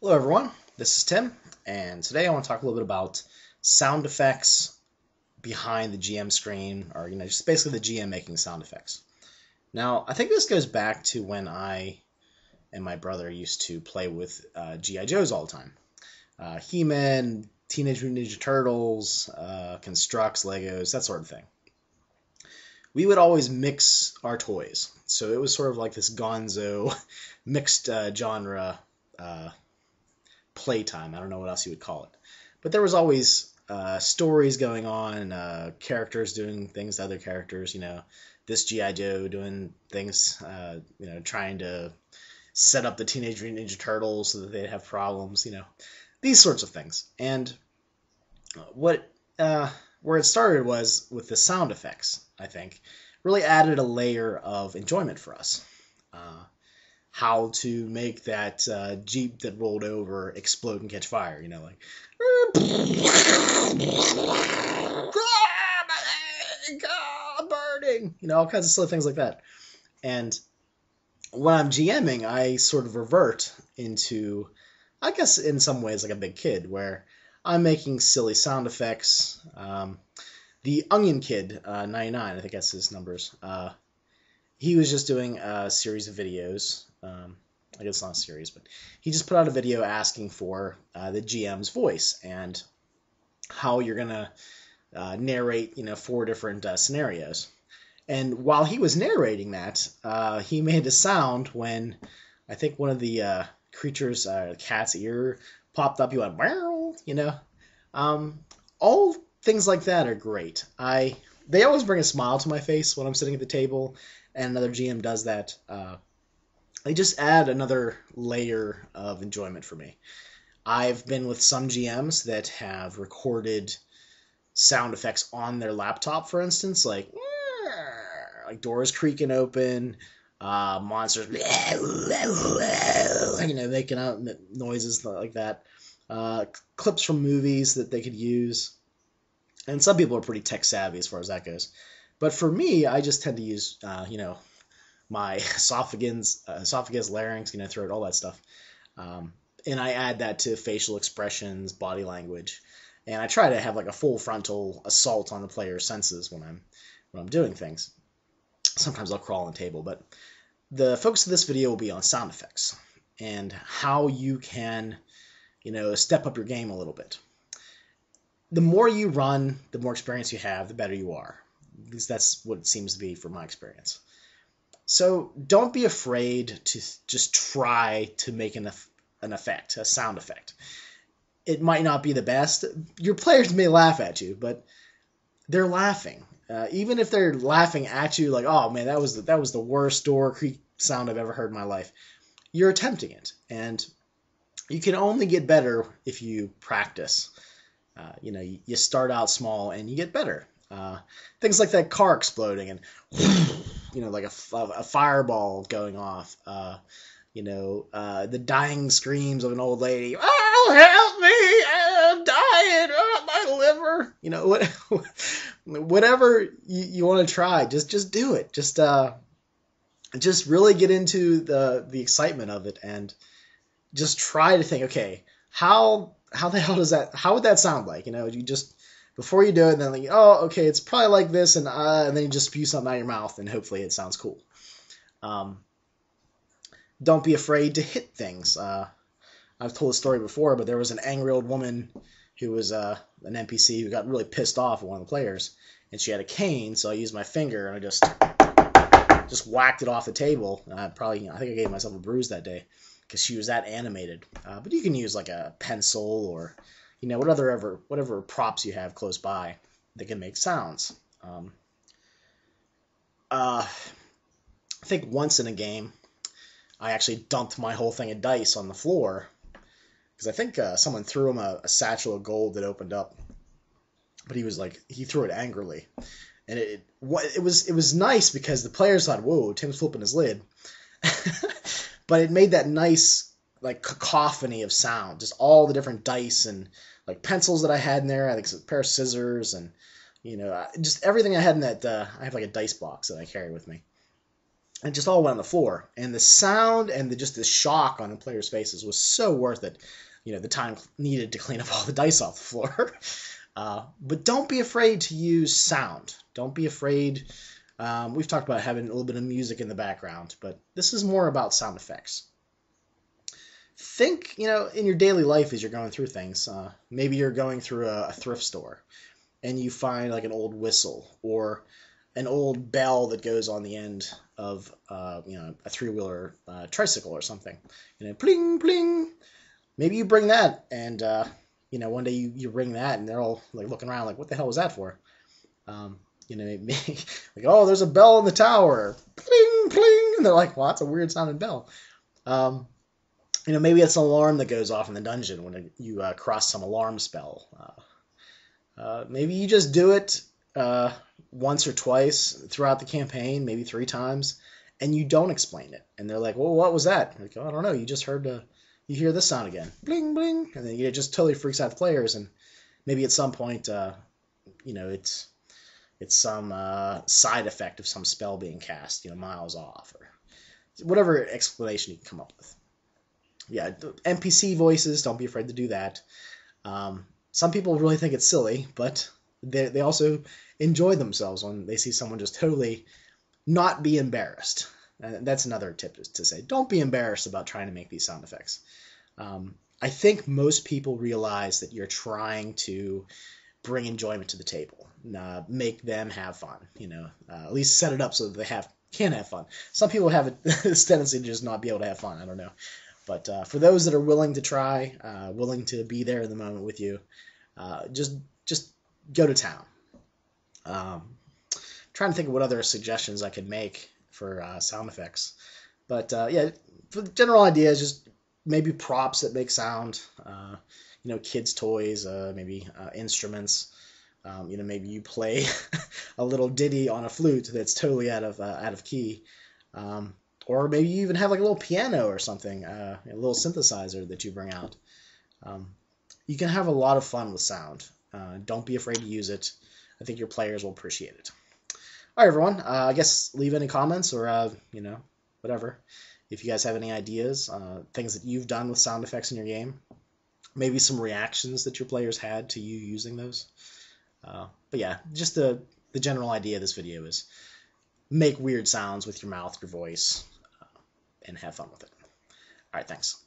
Hello everyone, this is Tim, and today I want to talk a little bit about sound effects behind the GM screen, or just basically the GM making sound effects. Now, I think this goes back to when I and my brother used to play with G.I. Joes all the time. He-Man, Teenage Mutant Ninja Turtles, Constructs, Legos, that sort of thing. We would always mix our toys, so it was sort of like this gonzo mixed genre playtime. I don't know what else you would call it. But there was always stories going on, characters doing things to other characters, this G.I. Joe doing things, trying to set up the Teenage Mutant Ninja Turtles so that they'd have problems, these sorts of things. And what where it started was with the sound effects, I think, really added a layer of enjoyment for us. How to make that Jeep that rolled over explode and catch fire, like burning, all kinds of silly things like that. And when I'm GMing, I sort of revert into, I guess in some ways, like a big kid, where I'm making silly sound effects. The Onion Kid, 99, I think that's his numbers. He was just doing a series of videos. I guess not a series, but he just put out a video asking for the GM's voice and how you're going to narrate, 4 different scenarios. And while he was narrating that, he made a sound when I think one of the creatures, cat's ear, popped up. He went, wow, all things like that are great. They always bring a smile to my face when I'm sitting at the table and another GM does that. They just add another layer of enjoyment for me. I've been with some GMs that have recorded sound effects on their laptop, for instance, like doors creaking open, monsters, making out noises like that, clips from movies that they could use. And some people are pretty tech savvy as far as that goes. But for me, I just tend to use, my esophagus, larynx, throat, all that stuff. And I add that to facial expressions, body language. And I try to have like a full frontal assault on the player's senses when I'm doing things. Sometimes I'll crawl on the table, but the focus of this video will be on sound effects and how you can, step up your game a little bit. The more you run, the more experience you have, the better you are. At least that's what it seems to be from my experience. So don't be afraid to just try to make an effect, a sound effect. It might not be the best. Your players may laugh at you, but they're laughing. Even if they're laughing at you like, oh man, that was the worst door creak sound I've ever heard in my life. You're attempting it, and you can only get better if you practice. You start out small and you get better. Things like that car exploding and like a fireball going off. The dying screams of an old lady. Oh, help me! I'm dying. Oh, my liver. Whatever you want to try, just do it. Just really get into the excitement of it and just try to think, okay, how the hell how would that sound like? You just, before you do it, then oh, okay, it's probably like this, and then you just spew something out of your mouth, and hopefully it sounds cool. Don't be afraid to hit things. I've told a story before, but there was an angry old woman who was an NPC who got really pissed off at one of the players, and she had a cane, so I used my finger, and I just whacked it off the table. I think I gave myself a bruise that day, because she was that animated. But you can use like a pencil or, whatever props you have close by that can make sounds. I think once in a game, I actually dumped my whole thing of dice on the floor, because I think someone threw him a satchel of gold that opened up, but he threw it angrily. And it was nice because the players thought, whoa, Tim's flipping his lid. But it made that nice, like, cacophony of sound. Just all the different dice and, like, pencils that I had in there. I think a pair of scissors and, just everything I had in that. I have, like, a dice box that I carry with me. and it just all went on the floor. And the sound and just the shock on the players' faces was so worth it. The time needed to clean up all the dice off the floor. But don't be afraid to use sound. Don't be afraid. We've talked about having a little bit of music in the background, but this is more about sound effects. Think, in your daily life as you're going through things. Maybe you're going through a thrift store and you find like an old whistle or an old bell that goes on the end of a three-wheeler tricycle or something. Pling, pling. Maybe you bring that and one day you ring that and they're all like looking around like, what the hell was that for? Maybe like, oh, there's a bell in the tower. Pling, pling. And they're like, well, that's a weird sounding bell. Maybe it's an alarm that goes off in the dungeon when you cross some alarm spell. Maybe you just do it once or twice throughout the campaign, maybe 3 times, and you don't explain it. And they're like, well, what was that? Like, oh, I don't know. You just heard you hear this sound again. Bling, bling. And then it just totally freaks out the players. And maybe at some point, it's some side effect of some spell being cast, miles off, or whatever explanation you can come up with. Yeah, NPC voices, don't be afraid to do that. Some people really think it's silly, but they also enjoy themselves when they see someone just totally not be embarrassed. That's another tip to say. Don't be embarrassed about trying to make these sound effects. I think most people realize that you're trying to bring enjoyment to the table, make them have fun, at least set it up so that they can have fun. Some people have this tendency to just not be able to have fun. I don't know. But for those that are willing to try, willing to be there in the moment with you, just go to town. Trying to think of what other suggestions I could make for sound effects. But yeah, for the general idea is just maybe props that make sound, kids' toys, maybe instruments. Maybe you play a little ditty on a flute that's totally out of key. Or maybe you even have like a little piano or something, a little synthesizer that you bring out. You can have a lot of fun with sound. Don't be afraid to use it. I think your players will appreciate it. All right, everyone. I guess leave any comments or, whatever. If you guys have any ideas, things that you've done with sound effects in your game. Maybe some reactions that your players had to you using those. But yeah, just the general idea of this video is make weird sounds with your mouth, your voice, and have fun with it. All right, thanks.